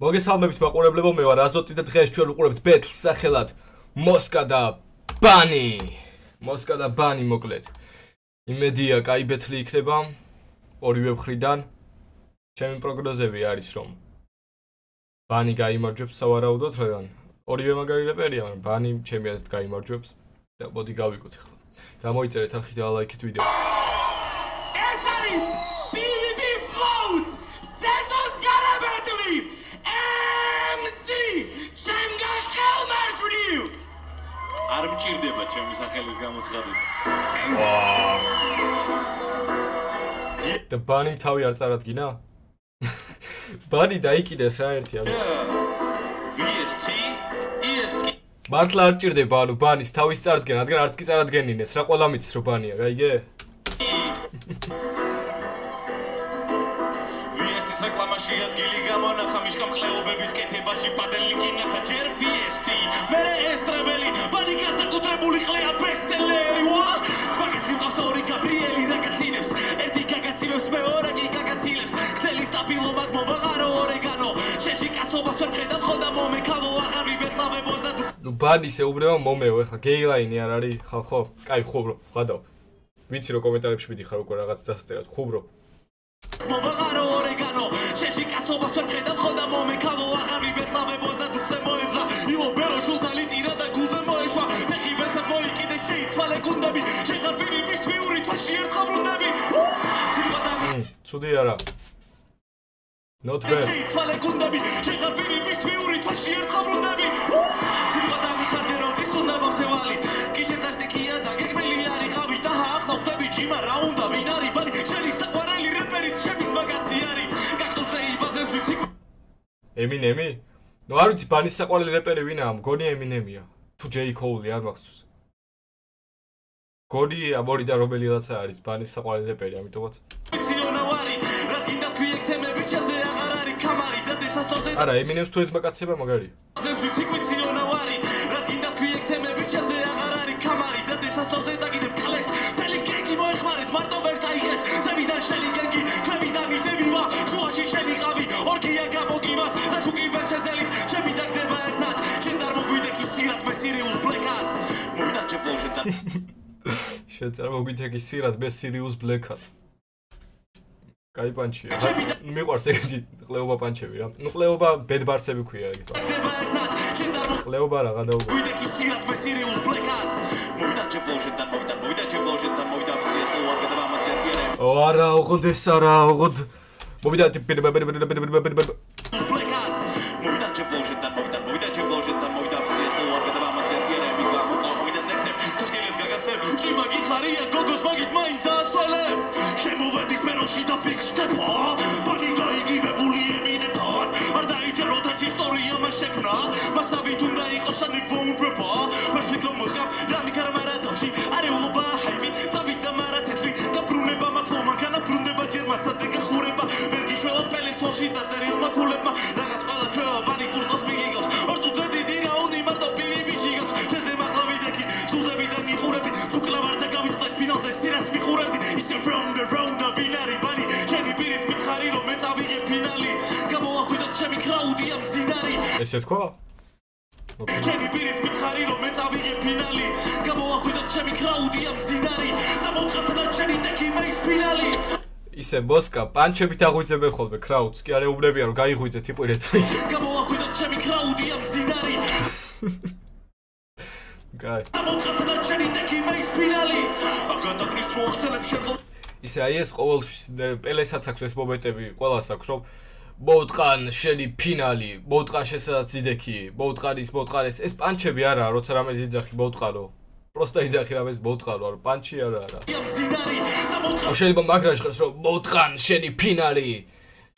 მოგესალმებით მაყურებლებო, მე ვარ აზოტი და დღეს ჩვენ ვუყურებთ ბეთლს სახელად მოსკა და ბანი. მოსკა და ბანი მოკლედ. იმედია, კაი ბეთლი იქნება ორივე მხრიდან. ჩემი პროგნოზები არის, რომ ბანი გაიმარჯვებს სავარაუდოდ, რადგან ორივე მაგარი რეპერია, მაგრამ ბანი ჩემი აზრით გაიმარჯვებს და მოდი გავიგოთ ახლა. გამოიწერეთ არხით და ლაიქეთ ვიდეო. ეს არის BB Flows სეზონს გარაბეთლი. MC ჩემგან ხელმარჯვნივ. არ მჭირდება ჩემი სახელის გამოცხადება. და ბანიმ თავი არ წარადგინა? ბანი დაიკიდეს რა ერთი ამის. VST ESK მართლა არ ჭირდება ანუ ბანის თავის წარდგენა, რადგან არც კი წარადგენინეს რა ყველა მიცის რომ ბანია, გაიგე? VST-ს რეკლამაში ადგილი გამონახა მიშკამყლეობების კეთებაში პადელი კინახა ჯერ VST მერე ესტრებელი ბანი განსაკუთრებული ხლეა ბესტსელერი ვა სპაგეტი გასორი გაბრიელი რაგაცინებს ერთი გაგაცინებს მეორე კი გაგაცილებს ქსელი სტაბილობად მოვაღარო ორეგანო შეში კაცობას ვერ ხედავ ხოდა მომეკალო აღარ ვიბეთლავებოდა ნუ ბანის ეუბნება მომეო ეხლა გეილაინი არ არის ხალხო? კაი ხუბრო, ხედავ. ვიცი რომ კომენტარებში მიდიხარ უკვე რაღაც დასწერად, ხუბრო. მოვაღარო ორეგანო შეში კაცობას ვერ ხედავ ხოდა მომეკალო აღარ ვიბეთლავებოდა დუხზე მოეძა ილო ბერო ჟულთალი ტირა და გულზე მოეშვა მეხი ვერსად მოიკიდე შეიცვალე გუნდები შეხარ ბიბის თვიური თვაში ერთხელ ბრუნდები სიტყვა დამიხ ცუდი არა. Not bad. შეიცვალე გუნდები შეხარ ბიბის თვიური თვაში ერთხელ ბრუნდები სიტყვა დამიხარჯე როდის უნდა მოხცევალი კი შეხარსტიკია და გეგმელი არიყავი და ახლა ხვდები ჯიმა რა უნდა ვინ არის ბანი შენი საყვარელი რეპერიც ჩემის მაგაცი არის კაქტუსზე იბაზებს ვიცი ემინემი? ნუ არ ვიცი ბანის საყვარელი რეპერი ვინაა? მგონი ემინემია. თუ ჯეი კოული არ მახსოვს. გონი ამორი და რომელიღაცა არის ბანის საყვარელი რეპერი, ამიტომაც. ვიციონავარი რაც გინდა თქვი ექტემები ჩემზე აღარ არის კამარი და დესასწორზე არა, ემინემს თუ ეცმაკაცება მაგარია. ზემს ვიცი ვიციონავარი რაც გინდა თქვი ექტემები ჩემზე აღარ არის კამარი და დესასწორზე დაგიდებ ქლეს თელი გენგი მოეხმარეთ მარტო ვერ დაიღეთ ზევიდან შენი გენგი ქვევიდან ისევივა შუაში შენი ყავი ორგია გამოგივას და თუ კი ვერ შეძელით ჩემი დაგდება ერთად შენ წარმოგვიდექი სირად მე სირიუს ბლეკად მოვიდა ჩემ შენ წარმოგვიდექი სირად მე სირიუს ბლეკად. კაი პანჩია. მიყვარს ეგეთი ყლეობა პანჩები რა. ნუ ყლეობა ბედბარცები ქვია ეგ. დაგდება ერთად შენ ყლეობა რა გადაუგო. გვიდექი სირად მე სირიუს ბლეკად მოვიდა ჩემ ფლოუშენთან მოვიდა ჩემ ფლოუშენთან მოვიდა ფციეს თუ არ გადავამოწერიერე ო არა, ოღონდ ეს არა, ოღონდ მოვიდა ბლეკად მოვიდა ჩემ ფლოუშენთან მოვიდა ჩემ ფლოუშენთან მოვიდა ფციეს თუ არ გადავამოწერიერე მოვიდა next step თორგელებ გაგახსენ წვიმა გიხარია გოგოს მაგით მაინც დაასვალებ შემოვედის მეროში და ბიგ სტეპა ბანი გაიგივებული ემინებთან არ დაიჯერო და ისტორია მას შექმნა მასავით უნდა იყოს შენი ვოუბრება პერსფექტო მოსკა რამი კარამარა თავში არეულობა ჰაიმი წავით და მარათესლი და ბრუნება მაქლომან განა ბრუნდება ჯერმაცა და გახურება ვერ გიშველა პელის თვალში და წერილმა ქულებმა რაღაც ყველა ჩვევა ბანი კურტოს მიგიგავს ორ წუთზე დიდი რაუნდი მარტო ბიბი შიგავს შეზე მახლავიდექი სულზებიდან გიყურებდი ზუკლა ვარდა გავიწყდეს ფინალზე სირას მიხურებდი ისე round და ვინარი ბანი ჩემი პირით მითხარი რომ მე წავიღე ფინალი გამოახვიდოთ ჩემი კრაუდია მძინარი ესე თქვა? ჩემი პირით მითხარი რომ მე წავიღე ფინალი გამოახვიდოთ ჩემი კრაუდია მძინარი და მოთხაცა და ჩემი დექი მეის ფინალი ისე მოსკა პანჩებით აღვიძებენ ხოლმე კრაუდს, კი არა უბნებიან რომ გაიღვიძეთ იპირეთ ისე. გამოახვიდოთ ჩემი კრაუდია მძინარი კაი. და მოთხაცა და ჩემი დექი მეის ფინალი აგადაკრის რო ახსენებ შეგო ისე აი ეს ყოველთვის პელესაც აქვს ეს მომენტები, ყველას აქვს რომ მოუტყან შენი ფინალი, მოუტყან შესაც ზიდექი, მოუტყანის ეს პანჩები არაა, როცა რამე ზიძახი მოუტყანო. პროსტა იძახი რამეს მოუტყანო, არა პანჩი არა. მძინარი და აუ შეიძლება მაგრაში ხარ რომ მოუტყან შენი ფინალი,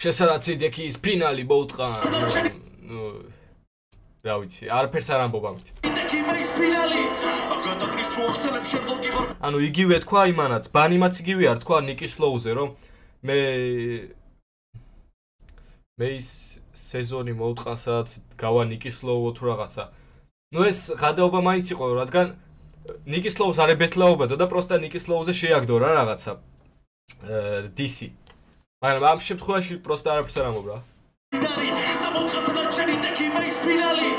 შესაც ზიდექი ის ფინალი მოუტყან. ნუ რა ვიცი, არაფერს არ ამბობ ამით. დექი მეის ფინალი აგადაკრის რო ახსენებ შეგო გიბარ ანუ იგივე თქვა იმანაც, ბანიმაც იგივე არ თქვა ნიკი სლოუზე რომ მე ის სეზონი მოუტყან სადაც გავა ნიკი სლოუო თუ რაღაცა. ნუ ეს გადაობა მაინც იყო, რადგან ნიკი სლოუს არ ებეთლაობოდა და პროსტა ნიკი სლოუზე შეაგდო რა რაღაცა. DC. მაგრამ ამ შემთხვევაში პროსტა არაფერს არ ამბობ რა. და მოთხაცა და ჩენი ტექი მეის ფინალი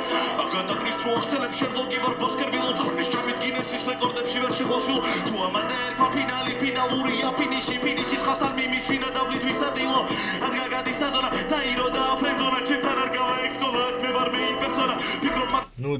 აგატაკრის რო ახსენებ შერლოკი ვარ ბოსკერვილო ცხნის ჩამით გინესის რეკორდებში ვერ შეხვალშულ თუ ამას და ერფა ფინალი ფინალურია ფინიშის ხასთან მიმის ჩინა დაბლით ვისადილო ადგა გადის საზონა დაირო და ფრენზონა ჩემთან არ გავა ექსკოვა მე ვარ მეინ პერსონა ფიქრობ ნუ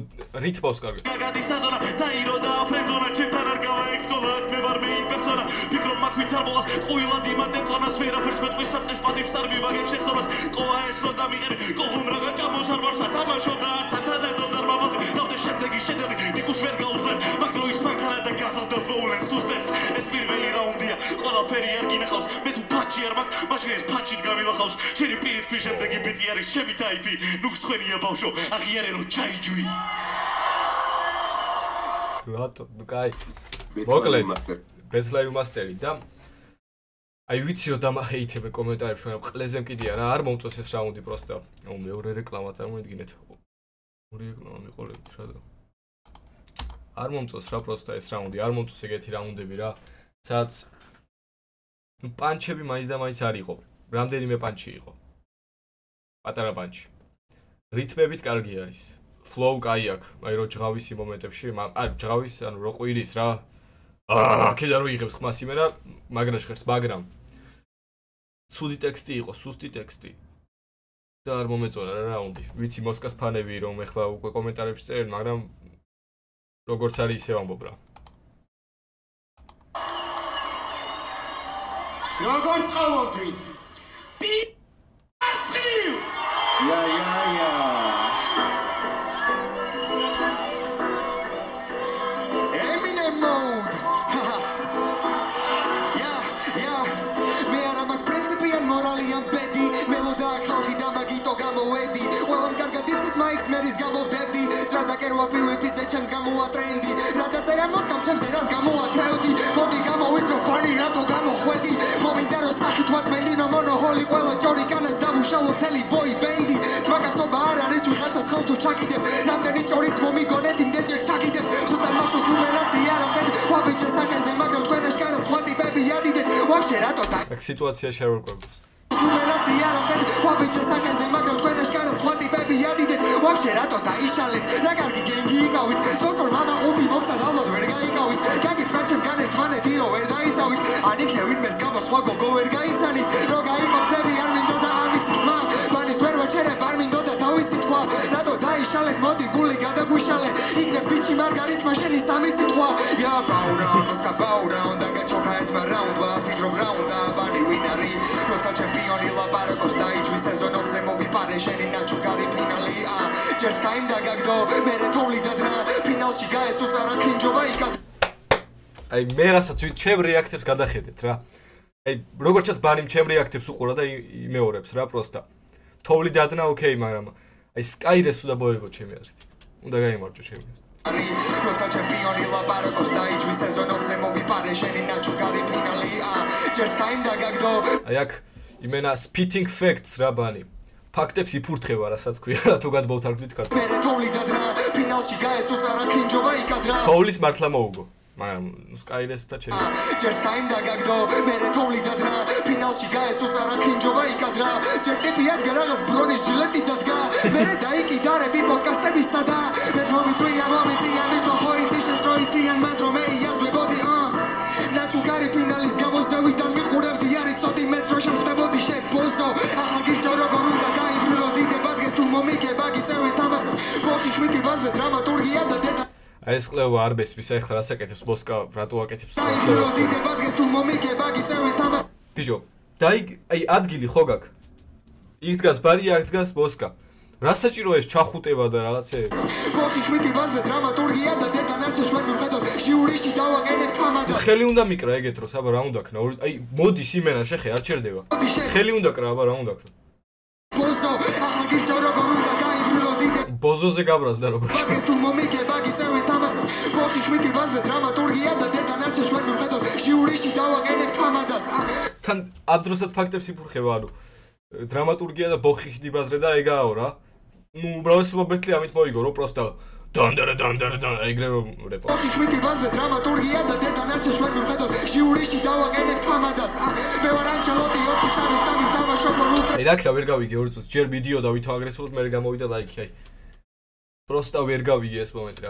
რითმავს კარგი გადის საზონა დაირო და ფრენზონა ჩემთან არ გავა ექსკოვა მე ვარ მეინ პერსონა ფიქრობ მაქვით არბოლას ყვილად იმატებ წონას ვერაფერს მეტყვის საწყის პატივს არ მივაგებ შეხსოვნას ყოა ეს რო დამიღები ყოღუმ რაღა ჭამოს არ ვარ სათამაშო და არც სათანადო და რამავზე დავდე შემდეგი შედევრი ნიკუშ ვერ გაუხარ მაგრო ის მანქანა და გასასდოს მოულენ სუსტებს ეს პირველი რაუნდია ყველაფერი არ გინახავს მე თუ ფაჩი არ მაქვს მაშინ ეს ფაჩით გამილახავს შენი პირით ქვის შემდეგი ბიტი არის ჩემი ტაიპი ნუ გსხვენია ბავშვო აღიარე რო ჩაიჯვი რატო კაი მოკლედ ბეთლაივ მასტერი და აი ვიცი რომ დამაჰეითებე კომენტარებში მაგრამ ყლეზე მკიდია რა არ მომწონს ეს რაუნდი პროსტა აუ მეორე რეკლამა წარმოიდგინეთ ორი რეკლამა მიყოლებით რატო არ მომწონს რა პროსტა ეს რაუნდი არ მომწონს ეგეთი რაუნდები რა სადაც ნუ პანჩები მაინც და მაინც არ იყო რამდენიმე პანჩი იყო პატარა პანჩი რიტმებით კარგი არის ფლოუ კაი აქვს აი რო ჯღავის მომენტებში არ ჯღავის ანუ რო ყვირის რა აქედან რო იღებს ხმას იმენა მაგრაში ხერს მაგრამ ცუდი ტექსტი იყო სუსტი ტექსტი და არ მომეწონა რა რაუნდი ვიცი მოსკას ფანები რომ ეხლა უკვე კომენტარებში წერენ მაგრამ როგორც არის ისე ვამბობ რა როგორც ყოველთვის პი-არცხნივ ია Eminem mode მე არ მაქვს პრინციპი ან მორალი ან ბედი მელოდა ხალხი და მაგიტო გამოვედი ყველამ კარგად იცის მაიქს მერის გამოვდებდი ძრა დაკერვა პივიპიზე ჩემს გამოვა ტრენდი რა დაწერა მოსკამ ჩემზე რას გამოატრევდი მოდი გამოვისრო ფანი რატო გამოხვედი მომინდა რომ სახით ვაწმენდინო მონოჰოლი ყველა ჯორი კანას დავუშალო მთელი ბოი ბენდი ძმაკაცობა არ არის ვიღაცას ხელს თუ ჩაკიდებ რამდენი ჭორიც მომიგონეთ იმდენჯერ ჩაკიდებ სუსტად მახსოვს ნუმერაცია რამდენი ვაბიჯე სახეზე მაგრამ თქვენ აშკარად სხვა ტიპები ადიდეთ ვაფშე რატო და აქ სიტუაცია შევერკვებთ ნუმერაცია რამდენი ვაბიჯე სახეზე მაგრამ თქვენ აშკარად სხვა ტიპები ადიდეთ ვაფშე რატო დაიშალეთ რა კარგი გენგი იყავით სპონსორ მამა ყუთი მოგცა და ალბათ ვერ გაიყავით გაგითხრა ჩემ განერთმანეთი რომ ვერ დაიცავით ან იქნევით მეს გამო სხვა გოგო ვერ გაიცანით რო გაიყო გზები არ მინდოდა ამისი თმა ბანის ვერ ვაჩერებ არ მინდოდა თავისი თქვა რატო დაიშალეთ მოდი გული გადაგვიშალე იქნებ დიჩი მარგარიტმა შენი სამი სიტყვა ია ბაურაუნ მოსკა ბაურაუნ და გაჩოქა ერთმა რაუნდმა ფიქრობ რაუნდა ბანი ვინარი როცა ჩემპიონი ლაპარაკობს დაიჭვის სეზონოზე მოვიპარე შენი ნაჩუქარი ფინალი ჯერ სკაიმ დაგაგდო მერე თოვლი დადნა ფინალში გაეწუცა რა კრინჯობა იქად აი მე რასაც ჩემ რეაქტებს გადახედეთ რა აი როგორც ჩას ბანიმ ჩემ რეაქტებს უყურა და იმეორებს რა პროსტა თოვლი დადნა ოკეი მაგრამ აი სკაირეს უნდა მოიგო ჩემი აზრით უნდა გაიმარჯვო ჩემი აზრით როცა ჩემპიონი ლაპარაკობს დაიჭვის სეზონოზე მოვიპარე შენი ნაჩუქარი ფინალი ჯერ სკაიმ დაგაგდო აი აქ იმენა spitting facts რა ბანი ფაქტებს იფურთხება რასაც ქვია რა თუ გადმოვთარგმნით ქართულად მერე თოვლი დადნა ფინალში გაეწუცა რა კრინჯობა იქადრა თოვლის მართლა მოუგო მაგრამ სკაირეს და ჩემი ჯერ სკაიმ დაგაგდო მერე თოვლი დადნა ფინალში გაეწუცა რა კრინჯობა იქადრა ჯერ ტიპი ადგა რაღაც ბრონის ჟილეტი დადგა მერე დაიკიდა რები პოდკასტებისა და მე მომიწვია მომიწია მის დოხოიცი შენს როიციან მაგრამ მე იაზვებოდი ნაჩუქარი ფინალის გამოზევიდან მიყურებდი არის წოდი მეც რო შემხდებოდი შეფოზო ახლა გირჩევ როგორ უნდა დაიბრუნო დიდება დღეს თუ მომიგება გიწევი თამასას ბოხი შვიდი ვაზრე დრამატურგია და დედა აი ეს ყლევა არ ბესმის ახლა რას აკეთებს მოსკა რატო აკეთებს დაიბრუნო დიდება დღეს თუ მომიგება გიწევი თამასას ბიჭო დაი აი ადგილი ხო გაქვს იქ დგას ბარი აქ დგას მოსკა რა საჭირო ეს ჩახუტება და რაღაცეები ბოხი შვიდი ვაზრე დრამატურგია და დედა ნარჩე ჩვენ მიხედოთ ჟიურიში დავაყენებ თამადას ხელი უნდა მიკრა ეგეთ დროს აბა რა უნდა ქნა აი მოდის იმენა შეხე არ ჩერდება ხელი უნდა კრა აბა რა უნდა ქნა ბოზო ახლა გირჩევ როგორ უნდა დაიბრუნო დიდება ბოზოზე გაბრაზდა როგორ მაგეს თუ მომიგება გიწევი თამასას ბოხი შვიდი ვაზრე დრამატურგია და დედა ნარჩე ჩვენ მიხედოთ ჟიურიში დავაყენებ თამადას თან ამ დროსაც ფაქტებს იფურხება ანუ დრამატურგია და ბოხი ხვიდი ვაზრე და ეგაო რა ნუ უბრალოდ ბეთლი ამით მოიგო რომ პროსტა დან ეგრე რეპო ხიშვიტი ბაზრე დრამატურგია და დედანარჩე ჩვენ მივხედოთ ჟიურიში დავაყენებ თამადას მე ვარ ანჩელოტი 4-3-3 დავაშობ ულტრა აი რა ვერ გავიგე 2 წუთს ჯერ ვიდეო და ვითო აგრესულად მე გამოვიდა ლაიქი აი просто ვერ გავიგე ეს მომენტი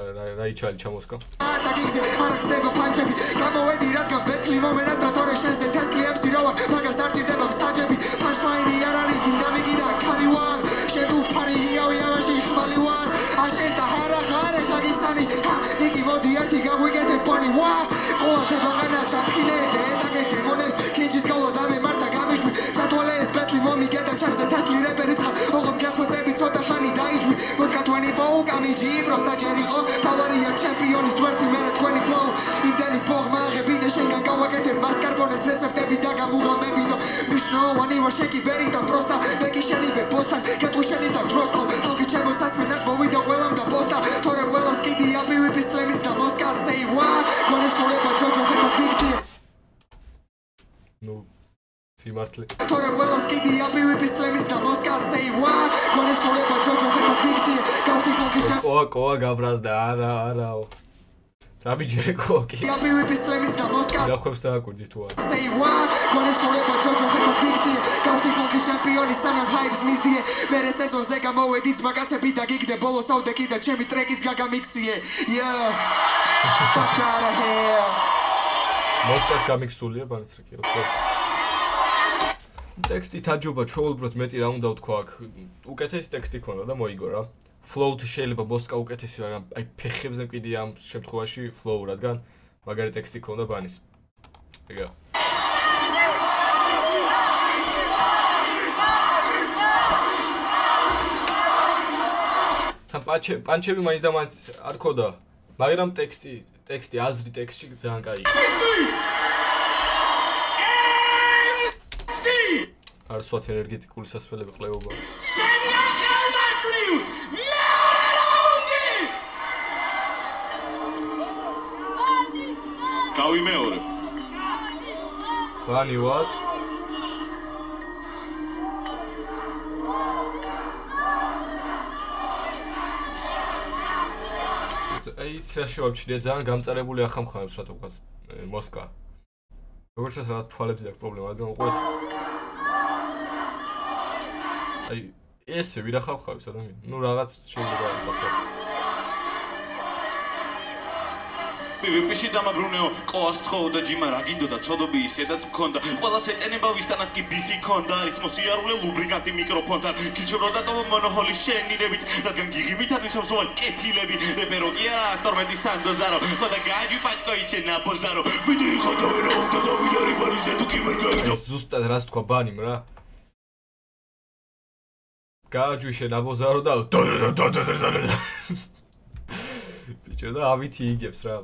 რა იჩალი ჩამოსკა და გიგზე არაცდება პანჩები გამოვედი რადგან ბეთლი მომენატრა თორე შენზე თესლი ემსი რო ვარ მაგას არ ჭირდება მსაჯები პანჩლაინი არ არის დინამიკი და ქარი ვარ შენ თუ ფარიგიავი ამაში ხმალი ვარ აშენ და ჰარა ხარე ხაგიცანი იგი მოდი ერთი გავიგეთე პონი ვა ყოათე ბაღანა ჩაფხინე და დემონებს კინჯის გავლა და მე მართა გამიშვი ჩათვალეს ბეთლი მომიგე და ჩემზე თესლი რეპერი ცა ოღონდ გახვეწები ცოტა ხანი დაიჯვი მოსკა 24 გამიჯი პროსტა ჯერიხო თავარია ჩემპიონის ვერსი მერე თქვენი ფლოუ იმდენი ბოღმაღებინე შენგან გავაკეთე მასკარბონეს რეცეპტები და გამუღამებინო მნიშვნელოვანი ვარ შეკი ვერი და პროსტა მეკი შენივე ბოსთან კეთუშენი და დროსკო ხალხი ჩემოს ასმენად მოვიდა ყველამ და პოსტა თორე ყველას კიდი აპივიპი სლემის და მოსკა say ვა გონეს ხურება ჯოჯო ხეთა გიგზი ნუ სიმართლე თორე ყველას კიდი აპივიპი სლემის და მოსკა say ვა გონეს ხურება ჯოჯო ხეთა გიგზი გავდი ხალხი ყოა გაბრაზდა არაო რაბიჯერე კოკი აპივიპი სლემის და მოსკა რა ხვებს დააკვირდი თუ არა say ვა გონეს ხურება ჯოჯო ხეთა გიგზი გავდი ხალხი ჩემპიონი სანამ ჰაიპს მისდიე მერე სეზონზე გამოვედი ძმაკაცები და გიგდე ბოლოს ავდექი და ჩემი ტრეკიც გაგამიქსიე fuck out of here მოსკას გამიქსულია ბანსტრიკი ოკეი ტექსტი თაჯობა ჩვეულებრივად მეტი რა უნდა ვთქვა აქ უკეთესი ტექსტი ქონდა და მოიგო რა ფლოუთი შეიძლება მოსკა უკეთესი მაგრამ აი ფეხებზე მყიდი ამ შემთხვევაში ფლოუ რადგან მაგარი ტექსტი ქონდა ბანის ეგა თან პანჩები მაინც და მაინც არ ქონდა მაგრამ ტექსტი აზრი ტექსტში ძალიან კაი არ სვათ ენერგეტიკული სასწრაფოები ყლეობა შენი ახალ მარჩნივ მეორე რაუნდი გავი მეორე ბანი what აი ის რა შევამჩნია ძალიან გამწარებული ახამხამებს რატომღაც მოსკა როგორც ეს რა თვალებზე აქვს პრობლემა რადგან უყურეთ აი ესე ვირა ხავხავს ადამიანი ნუ რაღაც შეიძლება იყოს PvP-ში დამაბრუნეო ყოას თხოვ და ჯიმა რა გინდოდა ცოდობი ისედაც მქონდა ყველას ეტენება ვისთანაც კი ბიფი ქონდა არის მოსიარულე ლუბრიკანტი მიკროფონთან გიჩვენო დატოვა მონოჰოლი შენინებით რადგან გიღივით არნიშნავს ვარ კეთილები რეპერო კი არა ასტორმეტი სანდოზარო ხოდა გაჯი პაჭკოიჩე ნაბოზარო ვიდეო ხოდა ვერა უნდა დავიდარი ბარიზე თუ კი ვერ გაიგო ზუსტად რას თქვა ბანიმ რა გაჯვიშე ნაბოზარო და ბიჭო და ავითი იგებს რა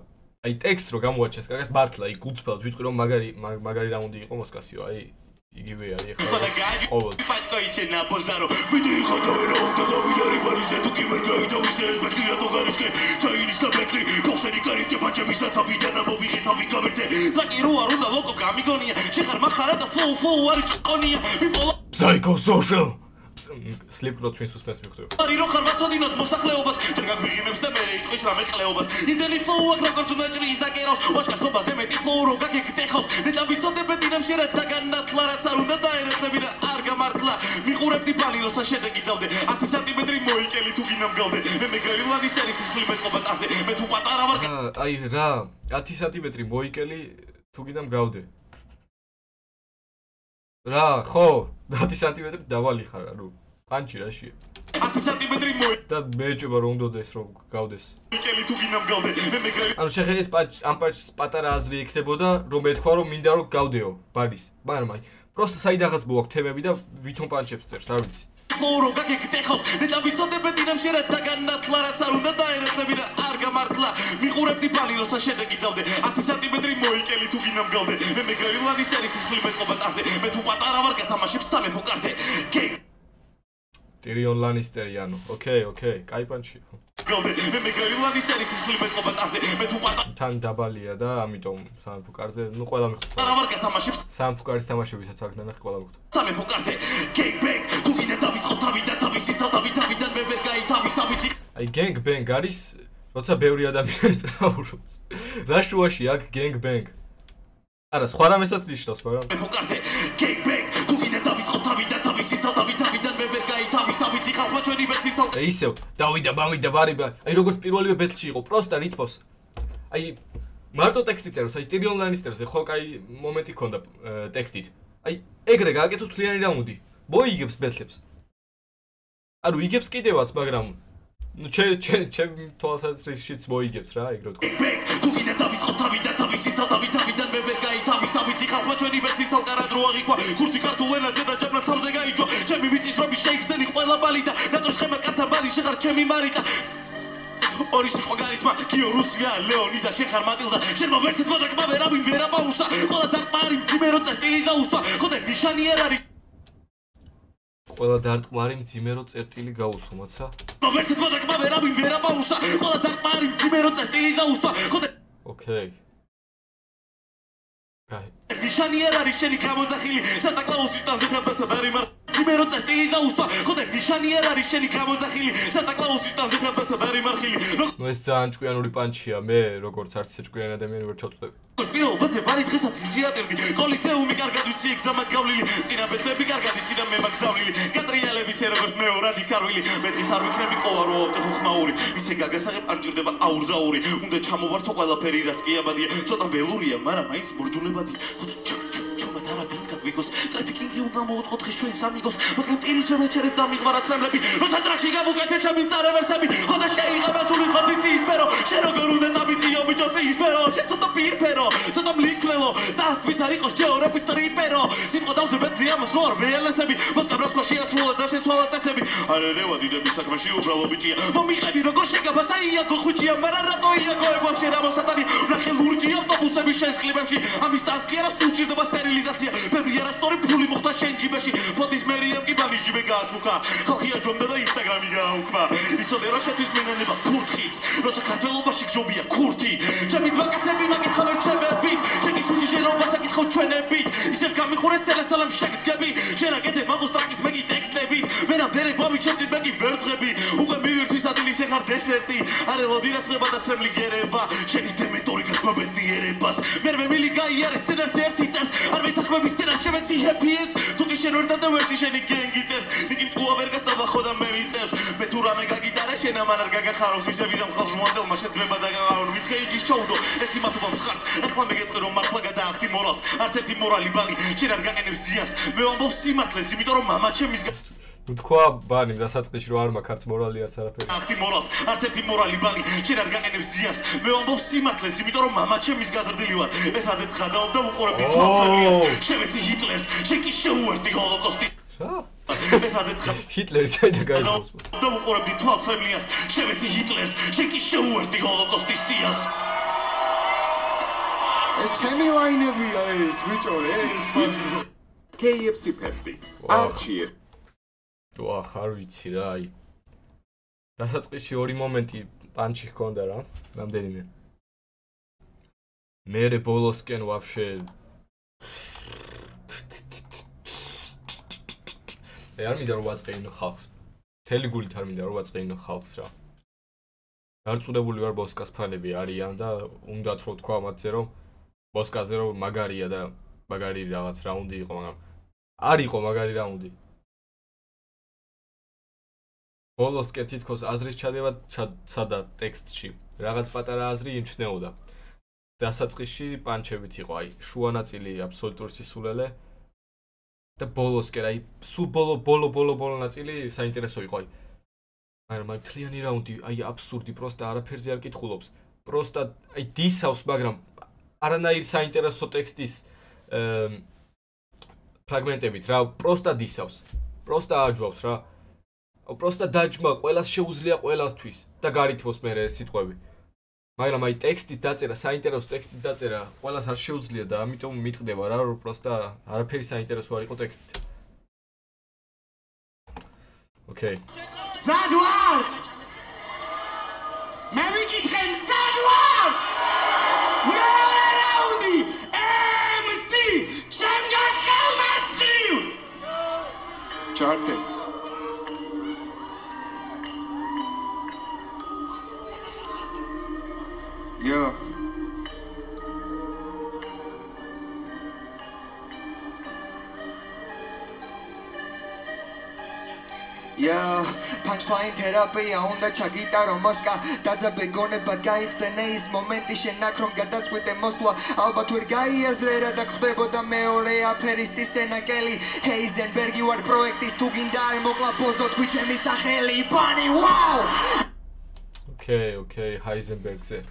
აი ტექსტ რო გამოაჩენს კარგად მართლა აი გულწრფელად ვიტყვი რომ მაგარი რაუნდი იყო მოსკასიო აი იგივე არის ეხლა ყოველ პაჭკოიჩე ნაბოზარო ვიდეო ხოდა ვერა უნდა დავიდარი ბარიზე თუ კი ვერ გაიგო ისე ეს ბეთლია თუ გარისკე ჩაინის და ბეთლი გოხსენი კარიტე ბაჭებისაც ავიდან ამოვიღე თავი გამერტე ლაკი რო არ უნდა ლოკო გამიგონია შეხარ მახარა და ფო არის ჭყონია ვიპოლა psycho social Slipknot twins უსმენს მიხვდები. არის რო ხარ ვაწოდინოთ მოსახლეობას, დღეგან მიღიმებს და მე იყვის რამე ყლეობას. იმდენი ფლოუ აქ როგორც უნდა ჭრის და კერავს, ვაშკაცობაზე მეტი ფლოუ რო გაგეკტეხავს. ნეტა ვიცოდებდი და მშერად დაგანათლა რაც არ უნდა დაერეცხები და არ გამართლა. მიყურებდი ბალი როცა შედეგი დავდე, 10 სანტიმეტრი მოიკელი თუ გინამგავდე. მე მეგრელი ლანისტერის სისხლი მეტყობა ტაზე, მე თუ პატარა ვარ. აი რა, 10 სანტიმეტრი მოიკელი თუ გინამგავდე. რა, ხო, 10 სანტიმეტრი დავალი ხარ, ანუ პანჩი რაშია? 10 სანტიმეტრი მოი და მეჭება რომ უნდადეს რომ გავდეს. მიკელი თუ გინამგავდე, მე მეგრელი. ანუ შეხე ეს ამ პანჩს პატარა აზრი ექნებოდა, რომ ეთქვა რომ მინდა რომ გავდეო ბარის. მაგრამ აი, просто საიდანაც მოაქვს თემები და ვითომ პანჩებს წერს, არ ვიცი. ფლოუ გაგეკტეხავს, ნეტა ვიცოდებდი და მშერად დაგანათლა რაც არ უნდა დაერეცხები და არ გამართლა. მიყურებდი ბალი როცა შედეგი დავდე, 10 სანტიმეტრი მოიკელი თუ გინამგავდე. მე მეგრელი ლანისტერის სისხლი მეტყობა ტაზე, მე თუ პატარა ვარ გათამაშებ სამეფო კარზე. ტირიონ ლანისტერი ანუ, ოკეი, კაი პანჩი. გავდე, მე მეგრელი ლანისტერის სისხლი მეტყობა ტაზე, მე თუ პატარა თან დაბალია და ამიტომ სამეფო კარზე, ნუ ყველა მიხვდა. პატარა ვარ გათამაშებ სამეფო კარის თამაშებისაც აქ ნახე ყველა მიხვდა. სამეფო კარზე. Gang bang, თუ კიდე დავიწყო თავი და თავისი თავიდან მე ვერ გაითავის ავიცი. აი gang bang არის როცა ბევრი ადამიანი წაურობს რა შუაში აქ gang bang არა სხვა რამესაც ნიშნავს მაგრამ ფოკარზე gang bang თუ კიდე დავიწყო თავიდან თავისი თავიდან მე ვერ გაითავისა ვიცი ხალხმა ჩვენი ბეთლიც ისევ დავიდა ბამიდა ბარიბა აი როგორც პირველივე ბეთლში იყო პროსტა რითმოს აი მარტო ტექსტი წეროს აი ტირიონ ლანისტერზე ხო კაი მომენტი ქონდა ტექსტით აი ეგრე გააკეთო თლიანი რაუნდი მოიგებს ბეთლებს ანუ იგებს კიდევაც მაგრამ ნუ ჩემ თვალსაზრისით მოიგებს რა ეგ რო თქვა თუ კიდე დავიწყო თავიდან თავიდან მე ვერ გაითავისა ვიცი ხალხმა ჩვენი ბეთლიც ალკარად რო აღიქვა ქურთი ქართულ ენაზე და ჯაბნად თავზე გაიჯვა ჩემი ვიცის რომი შეიგზენი ყველა ბალი და ნატოს ხემა კართან ბალი შეხარ ჩემი მარიკა ორი სიყო გარითმა კიო რუსია ლეონიდა შეხარ მატილდა შენ მოვერცეთ მოდაკმა ვერავინ ვერ ამაუსა ყველა დარტყმარი მძიმე რო წერტილი დაუსვა ხოდე ნიშანი არ არის ყველა დარტყმარი მძიმე რო წერტილი გაუსვა მაცა მოვერცეთ მოდაკმა ვერავინ ვერ ამაუსა ყველა დარტყმარი მძიმე რო წერტილი დაუსვა ხოდე ოკეი კაი ნიშანი არ არის შენი გამოძახილი სანტა კლაუსის ტანზე ხარდასა დარიმარ მძიმე რო წერტილი დაუსვა ხოდე ნიშანი არ არის შენი გამოძახილი სანტა კლაუსის ტანზე ხარდასა დარიმარხილი ნუ ეს ძალიან ჭკვიანური პანჩია მე როგორც არც ეს ჭკვიანი ადამიანი ვერ ჩავწდები სპიროობაზე ბარი დღესაც იზიატერდი კოლისეუმი კარგად ვიცი ეგზამად გავლილი წინა ბეთლები კარგად იცი მე მაგზავნილი გატრიალების როგორც მეორად იქარვილი მე დღეს არ ვიქნები ყოვარო ხუხმაური ისე გაგასაღებ არ ჭირდება აურზაური უნდა ჩამოვართო ყველაფერი რაც კი აბადია ცოტა ველურია მაგრამ მაინც ბორჯულებადი ვიგოს ტრაფიკინგი უნდა მოუწყოთ ხეს ამიგოს მაგრამ ტირის ვერ ეჩერებ და მიღმარაც რამლები როცა ტრაქში გავუკეთე ჩემი წარევერსები ხოდა შეიღება სული ხოთი ისფერო შენ როგორ უნდა წამიწიო ბიჭო ისფერო შენ ცოტა პირფერო ცოტა მლიქფლელო დასთვის არ იყოს ჯეორების ტრიპერო სიტყვა დავძებეთ ზიამოს რო არ რეალესები მოსკაბროს შეასრულა და შეცვალა წესები არერევა დიდების საქმეში უბრალო ბიჭია მომიყევი როგორ შეგაფას აიაგო ხუჭია მაგრამ რატო იაგოებო შენ ამოსატანი ნახე ლურჯი ავტობუსები შენს კლიპებში ამის ტასკი არა სულ ჭირდება სტერილიზაცია არასწორი ფული მოხდა შენ ჯიბეში ფოტის მერიამ კი ბანის ჯიბე გაასუქა ხალხი აჯობდა და ინსტაგრამი გააუქმა იცოდე რა შეთვის მენანება ფურთხიც როცა ქართველობაში გჯობია ქურთი ჩემი ძვაკასები მაგითხავ ერთშებები შენი შუში შენობა საკითხავ ჩვენებით ისევ გამიხურე სელესალამ შეგდები შენ აკეთებ მაგოს ტრაკით მეგი ტექსტები მე რამდენი ბავი ჩემწინ მეგი ვერცხები უკვე მივირთვის ადგილი შეხარ დესერტი არელო დინასება და ცემლი გერება შენი დემეტორი გაბედნიერებას მერვე მილი გაიარე სცენარს ერთი წერს არ მეთახმების სცენარს შემეცი ჰეპიენს თუ კი შენ ვერ დადავერში შენი გენგი წერს ნიკი მტყუა ვერ გასავახო და მე ვიწერს მე თუ რამე გაგიტარა შენ ამან არ გაგახაროს ისე ვიზამ ხალხ მოდელმა შეძვება და გაღარო ვიცი იჯის ჩაუდო ეს იმათობა მსხარს ახლა მეგეწყე რომ მართლა გადაახდი მორალს არც ერთი მორალი ბანი შენ არ გაყენებს ზიას მე ვამბობ სიმართლეს იმიტომ რომ მამა ჩემის ნუ თქვა ბანი დასაწყისში რომ არ მაქვს არც მორალი არც არაფერი ახდი მორალს არც ერთი მორალი ბანი შენ არ გაყენებს ზიას მე ვამბობ სიმართლეს იმიტომ რომ მამა ჩემის გაზრდილი ვარ ეს რაზეც ხადაობ და უყურებდი თვალსაჩინოს შევეცი ჰიტლერს შენ კი შეუერთდი ჰოლოკოსტი ეს რაზეც ჰიტლერი საერთოდ გაიძულს და უყურებდი თვალსაჩინოს შევეცი ჰიტლერს შენ კი შეუერთდი ჰოლოკოსტის სიას ეს ჩემი ლაინებია ეს ბიჭო KFC ფესტი არჩი ეს ვახ არ ვიცი რა აი დასაწყისში ორი მომენტი პანჩი ჰქონდა რა რამდენიმე მერე ბოლოსკენ ვაფშე არ მინდა რომ ვაწყეინო ხალხს მთელი გულით არ მინდა რომ ვაწყეინო ხალხს რა დარწმუნებული ვარ ბოსკას ფანები არიან და უნდათ რომ თქვა მათზე რომ ბოსკაზე რომ მაგარია და მაგარი რაღაც რაუნდი იყო მაგრამ არ იყო მაგარი რაუნდი ბოლოსკენ თითქოს აზრის ჩადება ცადა ტექსტში რაღაც პატარა აზრი იმჩნეოდა დასაწყისში პანჩებით იყო აი შუა ნაწილი აბსოლუტური სისულელე და ბოლოსკენ აი სულ ბოლო ნაწილი საინტერესო იყო აი მაგრამ აი თლიანი რაუნდი აი აბსურდი პროსტა არაფერზე არ კითხულობს პროსტა აი დისავს მაგრამ არანაირ საინტერესო ტექსტის ფრაგმენტებით რა პროსტა დისავს პროსტა აჯვავს რა პროსტა დაჯმა ყველას შეუძლია ყველასთვის და გარითმოს მე ეს სიტყვები მაგრამ აი ტექსტის დაწერა საინტერესო ტექსტის დაწერა ყველას არ შეუძლია და ამიტომ მიტყდება რა რომ პროსტა არაფერი საინტერესო არ იყო ტექსტით ოკეი ზადვარდ მე ვიკითხე ზადვარდ მეორე რაუნდი MC ჩემ გახელმარცხლივ ჩარტე Yeah. Yeah, punchline therapia უნდა ჩაგიტარო მოსკა დაძაბე გონება გაიხსენე ის მომენტი შენაქ რომ გადაწყვიტე მოსვლა ალბათ ვერ გაიაზრე რა და ხდებოდა მეორე აფერისტის სენაკელი ჰეიზენბერგი ვარ პროექტის თუ გინდა მოკლა ბოზო თქვი ჩემი სახელი ბანი ვაუ Okay, Heisenbergზე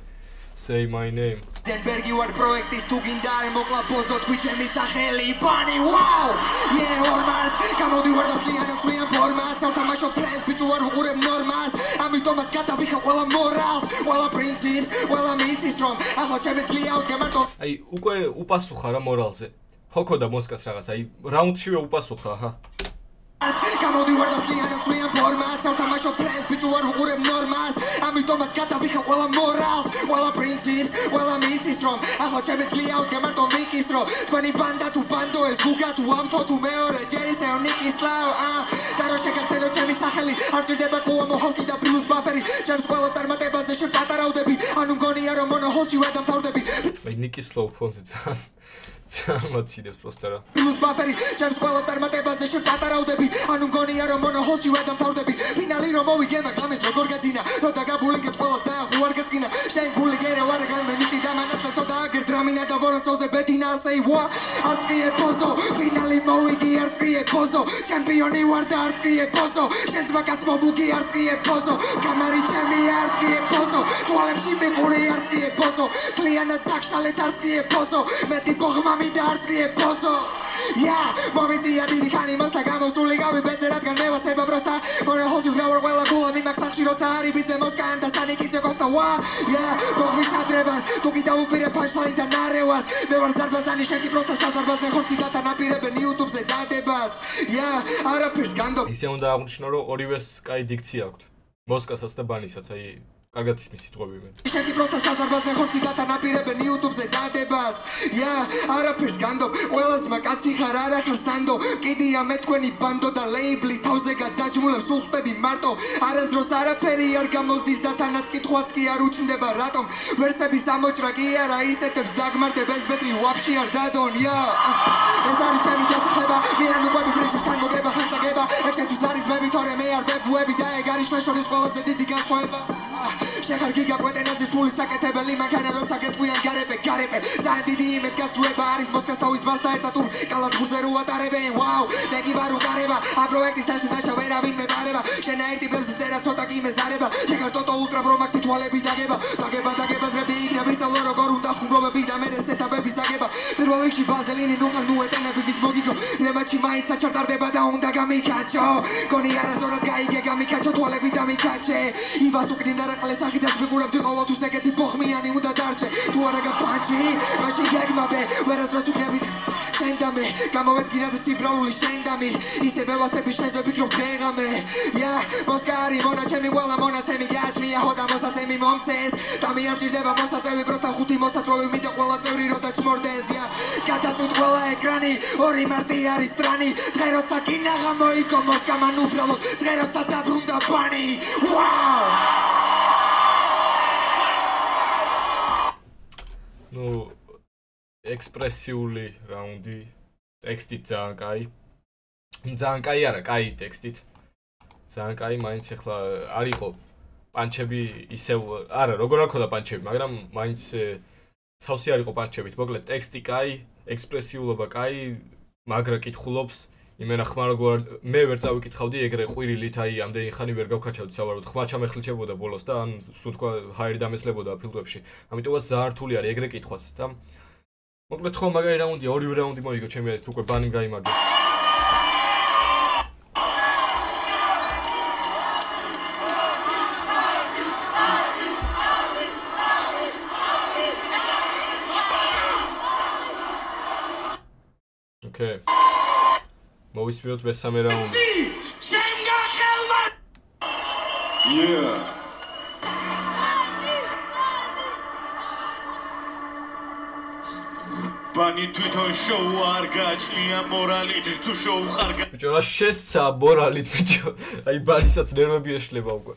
Say my name. Heisenbergi war projektis tu gindare mokla bozo twitchemi სახელი bani wow. Yeah, hormats, გამოდი ვარ და ფლიანო სვიან ფორმატს, არ თამაშო პრეს, ბიჭო არ ვუყურებ ნორმას. ამიტომაც გადავიხა ყველა მორალს, ყველა პრინციპს, ყველა მიწის რომ ახლა ჩემი ძლია უთგემარტო. აი, უკვე უპასუხა რა მორალზე. ფოკო და მოსკას რაღაც, აი, რაუნდშივე უპასუხა, აჰა. გამოდი ვარ და ფლიანო სვიან ფორმატს, არ თამაშო პრეს, ბიჭო არ ვუყურებ ნორმას. ამიტომაც გადავიხა ყველა მორალს, ყველა პრინციპს, ყველა მიწის რომ ახლა ჩემი ძლია უთგემარტო მიკის რომ თქვენი ბანდა თუ ბანდო ეს გუგა თუ ავთო თუ მეორე ჯერ ისევ ნიკის ლავ და რო შეგახსენო ჩემი სახელი არ ჭირდება კუამო ჰოკი და ბლუზ ბაფერი ჩემს ყველა წარმატებაზე შეპატარავდები ანუ მგონია რომ მონოჰოლში ვერ დამთავრდები აი ნიკის ლავ ფონზე მოცინებს პროსტა რა ბლუზ ბაფერი ჩემს ყველა წარმატებაზე შეპატარავდები ანუ მგონია რომ მონოჰოლში ვერ დამთავრდები ფინალი რომ მოვიგე მაგამის როგორ გაძინა და დაგაბულიგეთ ყველა ზაღ უარ გეწინა შენ გული გერე ვარ გალმე მიჭი და მანაცესო და აგერ დრამინა და ვორონცოზე ბეტინა say what არწიე პოზო ფინალი მოვიგი არწიე პოზო ჩემპიონი ვარ და არწიე პოზო შენც მაგაც მომუგი არწიე პოზო გამარი ჩემი არწიე პოზო თვალებში მიყური არწიე პოზო კლიანად დაგშალეთ არწიე პოზო მეტი ბოღმამი და არწიე პოზო yeah მომიწია დიდი ხანი მოსთა გამოსული გავი ბეწე რადგან მე ვასება ბროსტა მორე ჰოლში ვღავარ ყველა გულანი მაგ სახში როცა არის ბიძე მოსკან და სანიკიძე კოსტა ვა yeah ბოღმის ადრებას თუ კიდევ უპირე ფაშლაინ და ნარევას მე ვარ ზარბაზანი შენ კი პროცესს საზარბაზნე ხორცი და თანაპირებენ YouTube-ზე დადებას yeah არაფერს განდო ისე უნდა აღნიშნო რომ ორივეს კაი დიქცია აქვთ მოსკასაც და ბანისაც აი კარგად ისმის სიტყვები მე შენ კი პროცესს საზარბაზნე ხორცი და თანაპირებენ YouTube-ზე დადებას yeah არაფერს განდო ყველას მაკაცი ხარ არა ხარ სანდო კიდია მე თქვენი ბანდო და ლეიბლი თავზე გადაჯმულებს სულ ხტები მარტო არასდროს არაფერი არ გამოსდის და თანაც კითხვაც კი არ უჩნდება რატომ ვერსების ამოჭრა კი არა ისეთებს დაგმარტებ ეს ბეტრი ვაფშე არ დადონ yeah ეს არის ჩემი დასახლება მე არ მოგები პრინციპს თან მოგება ხანწაგება ეგ შენთვის არის მები თორე მე არ ვებუები და ეგ არის ჩვენ შორის ყველაზე დიდი განსხვავება შეხარგი გაგვეტენაზე ფული საკეთებელი მანქანა როცა გეტყვიან გარებე ძალიან დიდი იმედგაცრუება არის მოსკას თავის მასა ერთად თუ კალათბურთზე რო ატარებენ ვაუ მე კი ვარ უკარება აპროექტის ეს ნაშა ვერავინ მებარება შენაერთი ბებზე წერა ცოტა კი მეზარება შეგარ ტოტო ულტრა პრომაქსი თვალები დაგება ზრები იქნა ვისწავლო როგორ უნდა ხუმრობები და მე სეტაპების აგება პირველ რიგში ბაზელინი ნუხარ ნუ ეტენები ვით მოგიგო რემაჩი მაინც აჩარტარდება და უნდა გამიკაჩო გონი არასდროს გაიგე გამიკაჩო თვალები და მიკაჩე ივას უკდინდა რაყლეს აღიდას მიგურავდი ყოველთვის ეგეთი ბოხმიანი უნდა დარჩე თუ არა გაპანჩი მაშინ გეგმაბე ვერასდროს უკნებით შენ და მე გამოვედგინათ სიბრალული შენ და მე ისე მევასები შენზე ვფიქრობ დღეღამე yeah მოსკარი მონაჩემი ყველა მონაცემი გააჩნია ჰოდა მოსაცემი მომწეს და მე არ ჭირდება მოსაწევი პროსტა ხუთი მოსაწვევი მინდა ყველა წევრი რო დაჩმორდეს yeah გადაწვით ყველა ეკრანი ორი მარტი არის სტრანი დღე როცა კინაღა მოიგო მოსკა მან უბრალოდ დღე როცა დაბრუნდა ბანი ვაუ ну ექსპრესიული რაუნდი ტექსტით ძალიან კაი არა კაი ტექსტით ძალიან კაი მაინც ახლა არ იყო პანჩები ისევ არა როგორ არ ქონდა პანჩები მაგრამ მაინც თავსი არ იყო პანჩებით მოკლედ ტექსტი კაი ექსპრესიულობა კაი მაგრა კითხულობს იმენა ხმა როგორ მე ვერ წავიკითხავდი ეგრე ყვირილით აი ამდენი ხანი ვერ გავქაჩავდი სავარაუდოდ ხმა ჩამეხლიჩებოდა ბოლოს და ან სულ თქვა ჰაერი დამესლებოდა ფილტვებში ამიტომაც ძალიან რთული არის ეგრე კითხვაც და მოკლედ ხო მაგარი რაუნდია ორივე რაუნდი მოიგო ჩემი არის უკვე ბანი გაიმარჯვა ოკეი მოვისმინოთ მესამე რაუნდი შენგა ხელმა Yeah. ბანი თვითონ შოუ არ გაჩნია მორალი თუ შოუ ხარ ბიჭო რა შესცა მორალით ბიჭო აი ბანისაც ნერვები ეშლება უკვე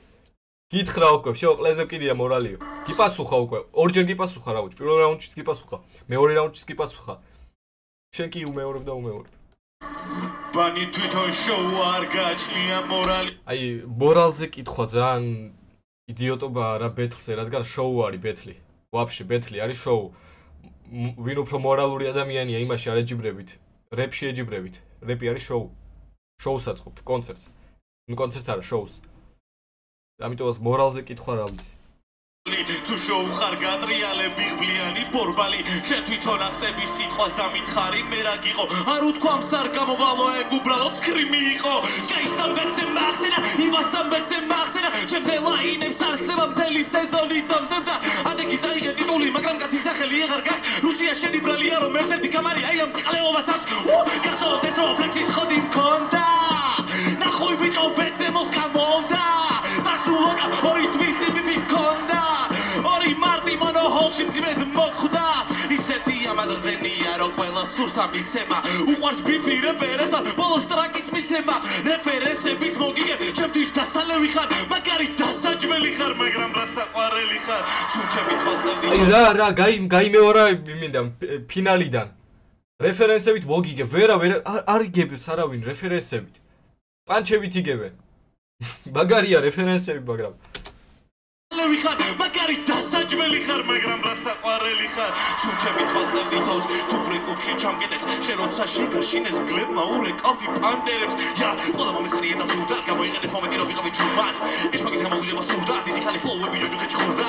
გითხრა უკვე, всё, ყლეზე კიდია მორალიო. გიპასუხა უკვე. ორჯერ გიპასუხა რაუნდში. პირველ რაუნდშიც გიპასუხა. მეორე რაუნდშიც გიპასუხა. შენ კი უმეორებ და უმეორებ. ბანი თვითონ შოუ არ გაჩნია მორალი. აი, მორალზე კითხვა ძალიან იდიოტობაა რა ბეთლზე, რადგან შოუ არის ბეთლი. ვაფშე ბეთლი არის შოუ. ვინ უფრო მორალური ადამიანია, იმაში არ ეჯიბრებით. რეპში ეჯიბრებით. რეპი არის შოუ. შოუს აწყობთ, კონცერტს. ნუ კონცერტს არა, შოუს. ამიტომაც მორალზე კითხვა რა ვიცი. თუ შოუ ხარ გატრიალები ღბლიანი ბორბალი შენ თვითონ ახტები სიტყვას და მითხარი მე რა გიყო არ უთქვამ სარ გამოვალო ეგ უბრალოდ სკრიმი იყო გაისთან ბეცე მახსენა იმასთან ბეცე მახსენა ჩემზე ლაინებს არ ხდება მთელი სეზონი დავზევდა ადექი წაიღე ტიტული მაგრამ კაცის სახელი ეღარ გაქვს რუსია შენი ბრალია რომ ერთ-ერთი კამარი აი ამ ყლეობას აქვს გახსოვთ ეს რო ფლექსის ხოდი მქონდა ნახוי ბიჭო ბეცე მოსკა მოვდა დასულოკა ორი თვისი ბიფი მქონდა ორი მარტი მონოჰოლში მძიმედ მოხვდა ისეთი ამადრზენია რომ ყველა სურს ამისება უყვარს ბიფი რეფერენთან ბოლოს ტრაკის მისება რეფერენსებით მოგიგებ ჩემთვის დასალევი ხარ მაგარი დასაჯმელი ხარ მაგრამ რა საყვარელი ხარ სულ ჩემი თვალწევდი აი რა გაიმეორა მინდა ფინალიდან რეფერენსებით მოგიგებ ვერა არ იგებს არავინ რეფერენსებით პანჩებით იგებენ მაგარია რეფერენსები მაგრამ ლევი ხარ მაგარი დასაჯმელი ხარ მაგრამ რა საყვარელი ხარ სულ ჩემი თვალწევდი თავს თუ პრიკუბში ჩამკეტეს შენ როცა შეგაშინეს გლებმა ურეკავდი პანტერებს ია ყველა მომესრია და სურდა გამოიყენეს მომენტი რომ ვიყავი ჯუმად ეს მაგის გამოხუზება სურდა დიდი ხალი ფლოუები ჯოჯოხეთში ხურდა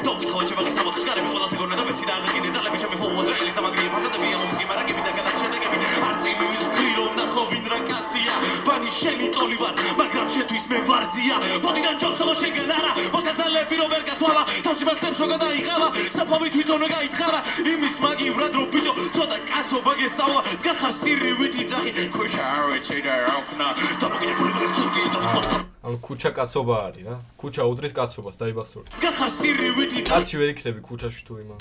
დავკითხავ ჩემი სამოთხის გარები ყველაზე გონე და მეცი და აღიქინე ზალები ჩემი ფლოუს რაილის და მაგრია ფასადები ამოფიქი მარაკები და გადახედები არწივი ვიხრი რომ ნახო ვინ რა კაცია ბანი შენი ტოლი ვარ მაგრამ შენთვის მე ვარძია ბოდიდან ჯობსო შეგან არა მოსაზალები რო ვერ გათვალა თავში მახსებს რო გადაიღალა საფლავი თვითონ გაითხარა იმის მაგივრად რო ბიჭო ცოტა კაცობა გესწავლა დგახარ სირივით იძახი ქუჩა არ ვიცი და რა ვქნა დამოკიდებული მაგცუდი და ანუ ქუჩა კაცობა არის რა ქუჩა უდრის კაცობას დაიბახსოვრე დგახარ სირივით იძახი კაცი ვერ იქნები ქუჩაში თუ იმა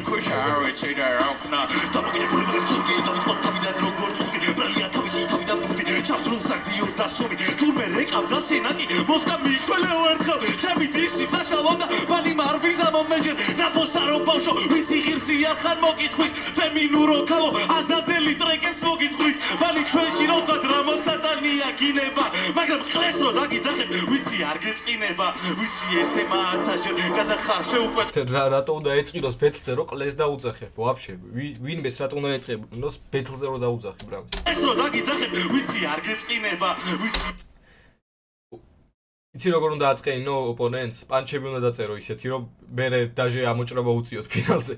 ქუჩა არ ვიცი და რა ვქნა დამოკიდებული მაგცუდი და თავიდან როგორ წუხდი ბრალია თავისი თავიდან ბუდი ჩასრულ საგდიო დასუმი თურმე რეკავდა სენატი მოსკა მიშველეო ერთხელ ჩემი დისი საშალონდა ბანი მარვიზა მომეჯერ ნაფოსარო ბავშო ვისი ღირსი არ ხარ მოკითხვის ფემინურო ქალო აზაზელი ტრეკებს მოგიწყვის ბანი ჩვენში როგორ დრამოსატანია გინება მაგრამ ხლეს რო დაგიძახებ ვიცი არ გეწყინება ვიცი ეს თემა ათაშერ გადახარ შეუკვეთ რატო უნდა ეწყინოს ბეთლზე რო ყლეს დაუძახებ ვაფშე ვინმეს რატო უნდა ეწყინოს ბეთლზე რო დაუძახებ რამის ეს რო დაგიძახებ ვიცი არ გეწყინება ვიცი იცი როგორ უნდა აწყენინო ოპონენტს პანჩები უნდა დაწერო ისეთი რომ მერე დაჟე ამოჭრება უწიოთ ფინალზე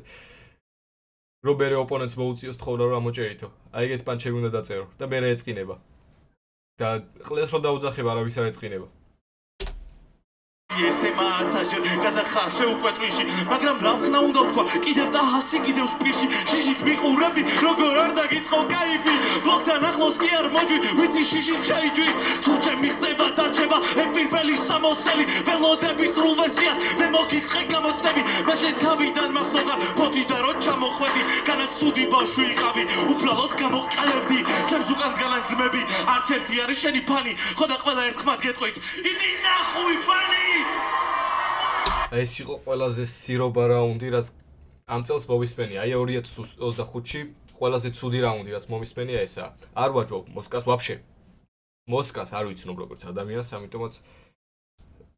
რომ მერე ოპონენტს მოუწიოს თხოვნა რომ ამოჭერითო აი ეგეთ პანჩები უნდა დაწერო და მერე ეწყინება და ყლეს რო დაუძახებ არავის არ ეწყინება ეს თემა ათაშერ გადახარ შეუკვეთრიში მაგრამ რა ვქნა უნდა თქვა კიდევ და ჰასი კიდევ სპირში შიშით მიყურებდი როგორ არ დაგიწყო кайფი ბლოკთან ახლოს კი არ მოჯვი ვიცი შიშით ჩაიჯვი სულ ჩემი ხწება დარჩება ეპირფელი სამოსელი ველოდების სრულ ვერსიას მე მოგიწყე გამოცდები მე შენ თავიდან მახსოვარ ფოთი და რო ჩამოხვედი განაცუდი ბავშვი იყავი უბრალოდ გამოყალებდი ჩემს უკან განაძმები არც ერთი არის შენი ფანი ხო და ყველა ერთხმად გეტყვით იდი ნახუი ფანი ეს იყო ყველაზე სირობა რაუნდი რაც ამ წელს მომისმენია აი 2025-ში ყველაზე ცუდი რაუნდი რაც მომისმენია ესაა არ ვაჯობ მოსკას ვაფშე მოსკას არ ვიცნობ როგორც ადამიანს ამიტომაც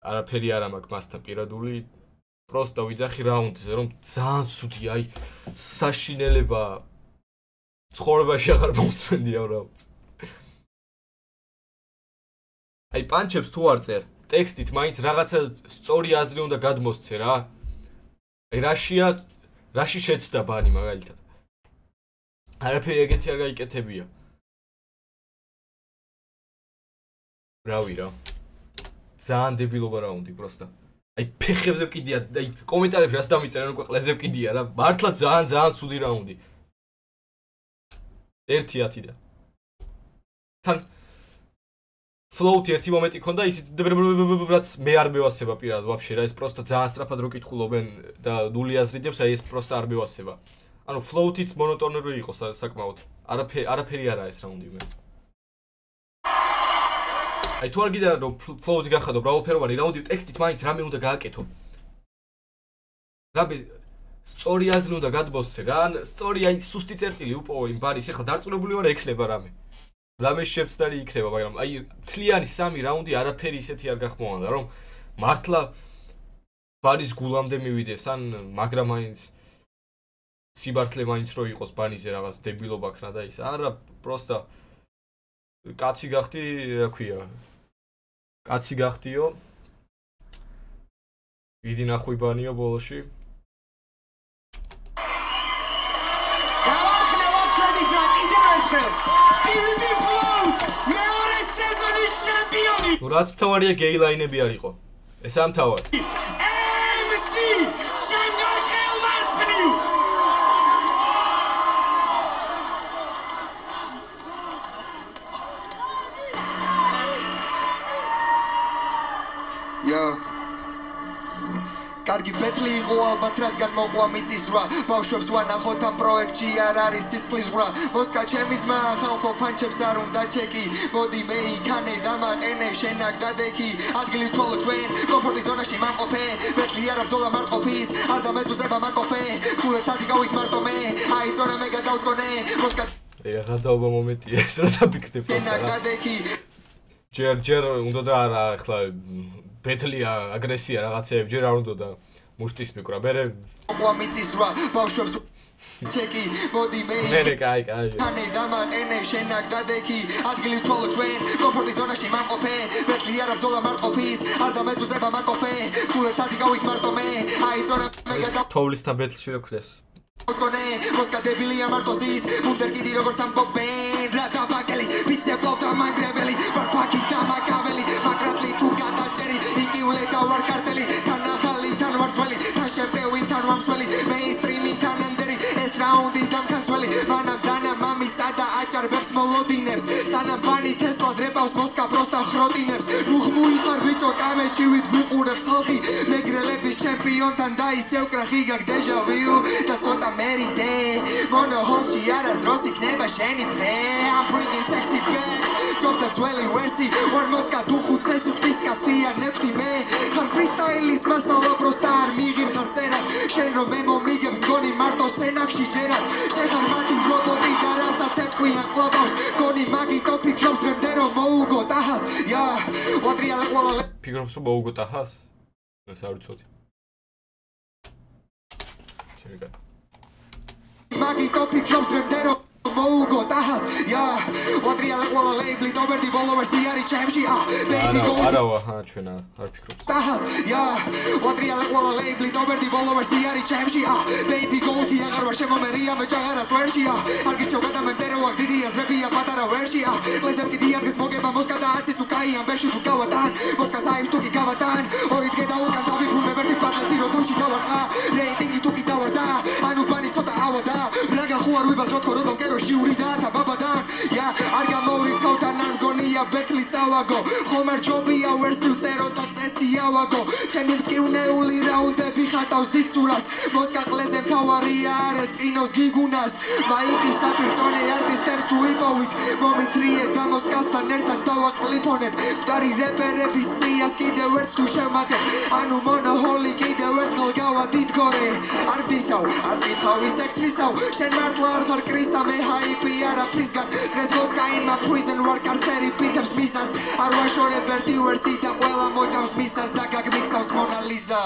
არაფერი არ მაქვს მასთან პირადული პროსტა ვიძახი რაუნდზე რომ ძალიან ცუდია აი საშინელება ცხოვრებაში აღარ მომისმენია რაუნდს აი პანჩებს თუ არ წერ ტექსტით მაინც რაღაცა სწორი აზრი უნდა გადმოსცე რა. აი რაში შეცდა ბანი მაგალითად. არაფერი ეგეთი არ გაიკეთებია. რავი რა. ძალიან დებილობა რაუნდი პროსტა. აი ფეხებზე ვკიდია, აი კომენტარებში რას დამიწერენ უკვე ყლეზე ვკიდია რა. მართლა ძალიან ცუდი რაუნდი. 1-10-დან. თან ფლოუთი ერთი მომენტი ქონდა ისიც რაც მე არ მევასება პირად ვაფშე რა ეს პროსტა ძალიან სწრაფად რო კითხულობენ და ნული აზრიდებს აი ეს პროსტა არ მევასება ანუ ფლოუთიც მონოტონური იყო საკმაოდ არაფერი არაა ეს რაუნდი მე აი თუ არ გიდა რომ ფლოუთი გახადო მრავალფეროვანი რაუნდი ტექსტით მაინც რამე უნდა გააკეთო. რამე სწორი აზრი უნდა გადმოსცე რა, ან სწორი აი სუსტი წერტილი უპოვო იმ ბარის, ეხლა დარწმუნებული ვარ ექნება რამე. რამე შეცდარი იქნება, მაგრამ აი თლიანი 3 რაუნდი არაფერი ისეთი არ გახმოვანდა, რომ მართლა ბარის გულამდე მივიდეს, ან მაგრამ მაინც სიბართლე მაინც რო იყოს ბანიზე რაღაც დებილობა ქნა და ის. არა, პროსტა კაცი გახდი, რა ქვია. კაცი გახდიო. ვიდი ნახვი ბანიო ბოლოში. გავახნევოთ ჩვენი გზა კიდევ ერთხელ. PvP Flows მეორე სეზონის ჩემპიონი. ნუ რაც მთავარია გეილაინები არ იყო. ეს ამ მთავარი. MC ჩემგან ხელმარცხნივ. Yo. კარგი ბეთლი იყო ალბათ რადგან მოყვა მიწისძვრა ბავშვებს ვანახოთ ამ პროექტში არ არის სისხლის ზღვრა მოსკა ჩემი ძმა ხალხო ფანჩებს არ უნდა ჩეკი მოდი მე იქანე დამაყენე შენაკ დადექი ადგილი ცვალო ჩვენ კომფორტის ზონაში მამყოფე ბეთლი არ ბრძოლა მარტყოფის არ დამეწუწება მაკოფე სულ ერთად გავით მარტო მე აიწონა მე გადავწონე მოსკა ეხლა დაობა მომენტია ეს რა დაფიქრდე შენაკ დადექი ჯერ უნდა და არა ეხლა ბეთლია აგრესია რაღაცეები ჯერ არ უნდა და მუშტის მიკვრა მე მოყვა მიწისძვრა ბავშვებს ჩეკი მოდი მე კაი ანი დამაყენე შენაკ დადექი ადგილი ცვალო ჩვენ კომფორტის ზონაში მამყოფე ბეთლი არ ბრძოლა მარტყოფის არ დამეწუწება მაკოფე სულ ერთად გავით მარტო მე აიწონა მე თოვლისთან ბეთლში რო ქრეს ოწონე მოსკა დებილია მარტოზის უნდერ კიდი როგორც ამბობენ რა დაბაკელი პიცე პლოვდა მაგრებელი ვარფაკი და მაკაველი მაგრატლი თუ გადაჭერი იკიულე და ვარ კარტელი თან ახალი თან ვარცველი თან შემტევი თან ვამცველი მეინსტრიმი თან ანდერი ეს რაუნდი დამქანცველი მანამ დანა მამიცა და აჭარბებს მოლოდინებს სანამ ბანი თესლა დრებავს მოსკა პროსტა ხროტინებს რუხმული ხარ ბიჭო კამეჩივით გუყურებს ხალხი მეგრელების ჩემპიონთან და ისევ კრახი გაგ დეჟა ვიუ და ცოტა მერიდე მონო ჰოლში არასდროს იქნება შენი დღე I'm bringing sexy back drop the ძველი ვერსი ვარ მოსკა დუხუცეს ხდის კაცია ნეფტი მე ხარ ფრისტაილის მასალა პროსტა არ მიღებ ხარ წერა შენ რომ მე მომიგებ მგონი მარტო სენაკში ჯერა შენ ხარ მათი რობოტი და რასაც ეთქვიან ყლაპავს მგონი მაგი ტოფიქრობს დღემდე რომ მოუგო ტაჰას ია ვატრიალა ყვალა ფიქრობს რომ მოუგო ტაჰას ეს არ ვიცოდი შეგა მაგი ტოფიქრობს დღემდე რომ მოუგო ტაჰას ია ვატრიალა ყვალა ლეიბლი დობერდი ბოლოვერსი არის ჩემში ბეიბი გო არავა ჩვენ არ ფიქრობთ ტაჰას ია ვატრიალა ყვალა ლეიბლი დობერდი ბოლოვერსი არის ჩემში ბეიბი გოუთი აღარ ვარ შემომერია მე ჯაღარა წვერშია არ გიჩვენა გადამემტერო აქ დიდი აზრებია პატარა ვერშია ლეზემ კიდი ადგეს მოგება მოსკა და აცის უკაი ამბებში თუ გავატან მოსკა საიმს თუ კი გავატან ორი დღე დაუკან დავიფუნე ვერტი პატლაცი რო თოში დავარტყა რეიტინგი თუ კი დავარდა ანუ ბანი ცოტა ავოდა რა გახუარვებას რო თქო რომ კერო ჟიური და ბაბადან ია არ გამოვრიცხავთან ან გონია ბეთლი წავაგო ხომარ ჯობია ვერსი ვწერო და წესი ავაგო ჩემი მტკივნეული რაუნდები ხატავს დიცურას მოსკა ყლეზე მთავარია არ ეწყინოს გიგუნას მაიკი საფირწონე არტისტებს თუ იპოვით მომითრიე და მოსკასთან ერთად დავაყლიფონებ მკვდარი რეპერების სიას კიდევ ერთ თუ შევმატებ ანუ მონოჰოლი კიდევ ერთხელ გავადით გორე არ ვდისავ არ ვკითხავი სექსისავ შენ მართლა არ ხარ კრისა მე ჰაიპი არაფრისგან დღეს მოსკაინმა პრიზენ ვარ კარცერი პიტებს მისას არ ვაშორებ ერთი ვერსი და ყველა მოჭამს მისას და გაგმიქსავს მონალიზა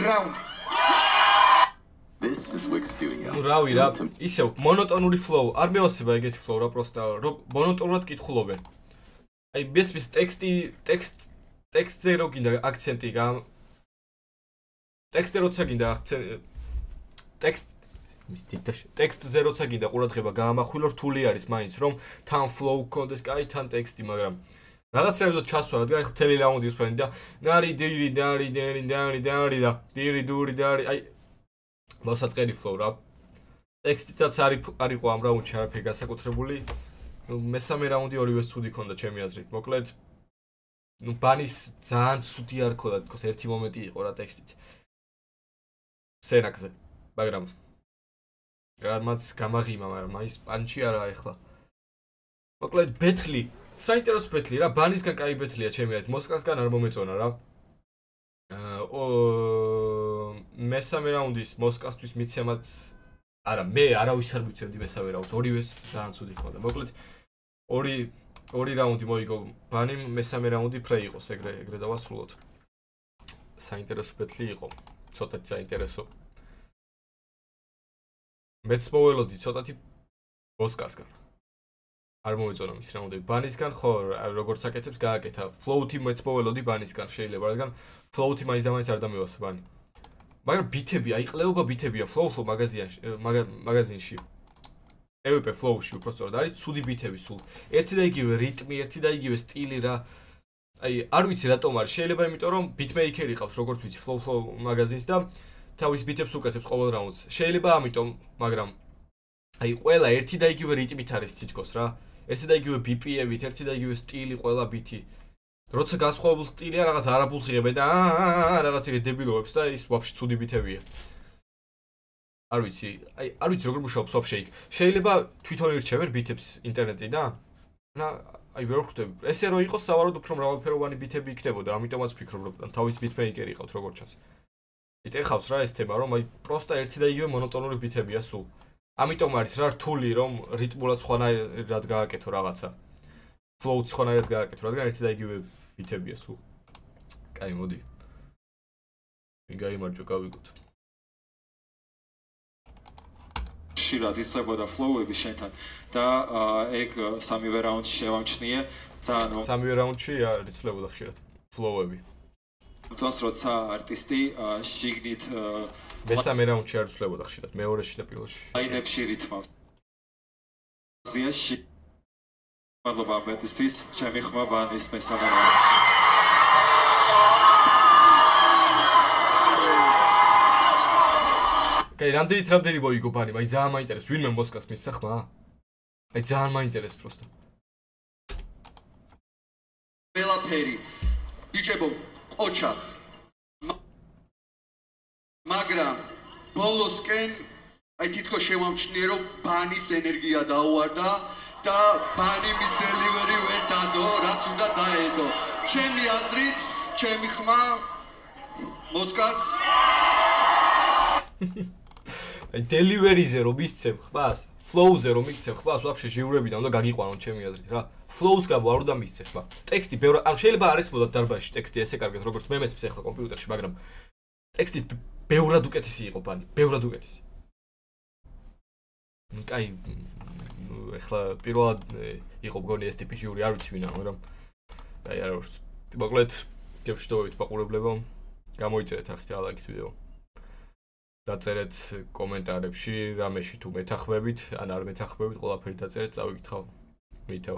რაუნდ This is Wix Studio. ნუ რავი რა ისევ მონოტონური ფლოუ არ მეოსება ეგეთი ფლოუ რა პროსტა რომ მონოტონურად კითხულობენ აი მესმის ტექსტზე რო გინდა აქცენტი ტექსტზე როცა გინდა აქცენტი ტექსტზე როცა გინდა ყურადღება გაამახვილო რთული არის მაინც რომ თან ფლოუ გქონდეს კაი თან ტექსტი მაგრამ რაღაცეებად ჩასვა რადგან ახლა მთელი რაუნდი ვსვენი და ნარი დირი დარი და დირი დური დარი აი მოსაწყენი ფლოუ რა ტექსტიც არ იყო ამ რაუნდში არაფერი განსაკუთრებული მესამე რაუნდი ორივეს ცუდი ქონდა ჩემი აზრით მოკლედ ნუ ბანის ძალიან ცუდი არ ქონდა თქოს ერთი მომენტი იყო რა ტექსტით სენაკზე მაგრამ რამაც გამაღიმა მაგრამ აი სპანჩი არა ეხლა მოკლედ ბეთლი საინტერესო ბეთლი რა, ბანისგან კაი ბეთლია ჩემი აზრით, მოსკოვსგან არ მომეწონა რა. მესამე რაუნდის მოსკოვსთვის მიცემაც არა, მე არავის არ მიცემდი მესამე რაუნდს, ორივეს ძალიან ცუდი ჰქონდა. მოკლედ ორი რაუნდი მოიგო ბანიმ, მესამე რაუნდი ფრეი იყოს, ეგრე დავასრულოთ. საინტერესო ბეთლი იყო, ცოტათი საინტერესო. მეც მოველოდი ცოტათი მოსკოვსგან. არ მომეწონა მის რაუნდები ბანისგან, ხო, როგორც აკეთებს გააკეთა. ფლოუთი მეც მოველოდი ბანისგან, შეიძლება, რადგან ფლოუთი მაინც და მაინც არ დამევასე ბანი. მაგრამ ბითები, აი ყლეობა ბითებია ფლოუ მაგაზინში. PvP ფლოუში უბრალოდ არის ცუდი ბითები სულ. ერთი და იგივე რიტმი, ერთი და იგივე სტილი რა. აი არ ვიცი რატომ არის, შეიძლება იმიტომ რომ ბიტმეიკერი ყავს, როგორც ვიცი, ფლოუ მაგაზინს და თავის ბითებს უკეთებს ყოველ რაუნდს. შეიძლება ამიტომ, მაგრამ აი ყველა ერთი და იგივე რიტმით არის თითქოს რა. ერთი და იგივე BPM-ით, ერთი და იგივე სტილი ყველა ბითი. როცა განსხვავებულ სტილია რაღაც არაბულს იღებენ და რაღაც ეგ დებილოებს და ის ვაფშე ცუდი ბითებია. არ ვიცი როგორ მუშაობს ვაფშე იქ. შეიძლება თვითონ ირჩევენ ბითებს ინტერნეტიდან? აი ვერ ხვდები. ესე რო იყოს სავარაუდოდ უფრო მრავალფეროვანი ბითები იქნებოდა, ამიტომაც ვფიქრობ რომ თავის ბიტმეიკერი იყავთ როგორც ჩანს. იტეხავს რა ეს თემა რომ აი პროსტა ერთი და იგივე მონოტონური ბითებია სულ. ამიტომ არის რა რთული რომ რიტმულად სხვანაირად გააკეთო რაღაცა. ფლოუც სხვანაირად გააკეთო, რადგან ერთი და იგივე ბითებია სულ. კაი, მოდი. მე გაიმარჯვა, გავიგოთ. ხშირად იცვლებოდა ფლოუები შენთან და ეგ სამივე რაუნდში შევამჩნიე ძალიან სამივე რაუნდში არ იცვლებოდა ხშირად ფლოუები. თუმცა როცა არტისტი შიგნით მესამე რაუნდში არ იცვლებოდა ხშირად, მეორეში და პირველში. აინებში რითმავს. ზიაში მადლობა მეტისთვის, ჩემი ხმა ბანის მესამე რაუნდში. კაი, რამდენი მოიგო ბანი, მაინც ძალიან მაინტერესებს, ვინმე მოსკოვს მისცა ხმა? აი ძალიან მაინტერესებს პროსტა. ყველაფერი ბიჭებო, ოჩახ. მაგრამ ბოლოსკენ აი თითქოს შევამჩნიე რომ ბანის ენერგია დაუვარდა და ბანი მის დელივერი ვერ დადო, რაც უნდა დაედო. ჩემი აზრით, ჩემი ხმა მოსკოვს აი დელივერიზე რომ მისცემ ხმას, ფლოუზე რომ მისცემ ხმას, ვაფშე ჟიურებიდან უნდა გაგიყვანო ჩემი აზრით რა. ფლოუს გამო არ უნდა მისცე ხმა. ტექსტი ბევრ ან შეიძლება არ ეცმოდათ დარბაზში ტექსტი ესე კარგად როგორც მე მეცემს ახლა კომპიუტერში, მაგრამ ტექსტი ბევრად უკეთესი იყო ბანი, ბევრად უკეთესი. კაი, ახლა პირველად იყო მგონი ეს ტიპი ჟიური, არ ვიცი ვინა, მაგრამ კაი არა ვარ. მოკლედ, გეშტოვით მაყურებლებო, გამოიწერეთ არხით რა ლაიქით ვიდეო. დაწერეთ კომენტარებში, რამეში თუ მეთანხმებით, ან არ მეთანხმებით, ყველაფერი დაწერეთ, წავიკითხავ. მითო.